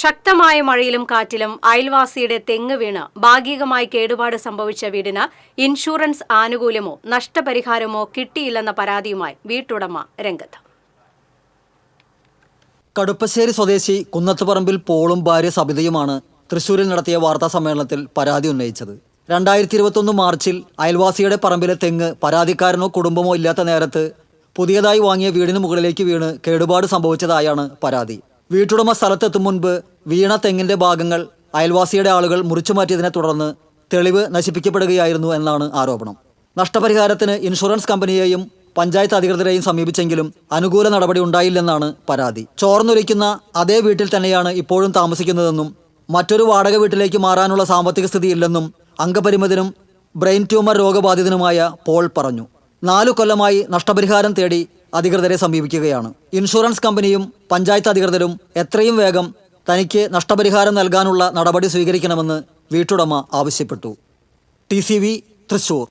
ശക്തമായ മഴയിലും കാറ്റിലും അയൽവാസിയുടെ തെങ്ങ് വീണ് ഭാഗികമായി കേടുപാട് സംഭവിച്ച വീടിന് ഇൻഷുറൻസ് ആനുകൂല്യമോ നഷ്ടപരിഹാരമോ കിട്ടിയില്ലെന്ന പരാതിയുമായി വീട്ടുടമ രംഗത്ത്. കടുപ്പശ്ശേരി സ്വദേശി കുന്നത്തുപറമ്പിൽ പോളും ഭാര്യ സബിതയുമാണ് തൃശൂരിൽ നടത്തിയ വാർത്താ സമ്മേളനത്തിൽ പരാതി ഉന്നയിച്ചത്. 2021 മാർച്ചിൽ അയൽവാസിയുടെ പറമ്പിലെ തെങ്ങ് പരാതിക്കാരനോ കുടുംബമോ ഇല്ലാത്ത നേരത്ത് പുതിയതായി വാങ്ങിയ വീടിന് മുകളിലേക്ക് വീണ് കേടുപാട് സംഭവിച്ചതായാണ് പരാതി. വീട്ടുടമ സ്ഥലത്തെത്തും മുൻപ് വീണ തെങ്ങിന്റെ ഭാഗങ്ങൾ അയൽവാസിയുടെ ആളുകൾ മുറിച്ചു മാറ്റിയതിനെ തുടർന്ന് തെളിവ് നശിപ്പിക്കപ്പെടുകയായിരുന്നു എന്നാണ് ആരോപണം. നഷ്ടപരിഹാരത്തിന് ഇൻഷുറൻസ് കമ്പനിയെയും പഞ്ചായത്ത് അധികൃതരെയും സമീപിച്ചെങ്കിലും അനുകൂല നടപടി ഉണ്ടായില്ലെന്നാണ് പരാതി. ചോർന്നൊലിക്കുന്ന അതേ വീട്ടിൽ തന്നെയാണ് ഇപ്പോഴും താമസിക്കുന്നതെന്നും മറ്റൊരു വാടക വീട്ടിലേക്ക് മാറാനുള്ള സാമ്പത്തിക സ്ഥിതി ഇല്ലെന്നും അംഗപരിമിതനും ബ്രെയിൻ ട്യൂമർ രോഗബാധിതനുമായ പോൾ പറഞ്ഞു. 4 കൊല്ലമായി നഷ്ടപരിഹാരം തേടി അധികൃതരെ സമീപിക്കുകയാണ്. ഇൻഷുറൻസ് കമ്പനിയും പഞ്ചായത്ത് അധികൃതരും എത്രയും വേഗം തനിക്ക് നഷ്ടപരിഹാരം നൽകാനുള്ള നടപടി സ്വീകരിക്കണമെന്ന് വീട്ടുടമ ആവശ്യപ്പെട്ടു. TCV തൃശൂർ.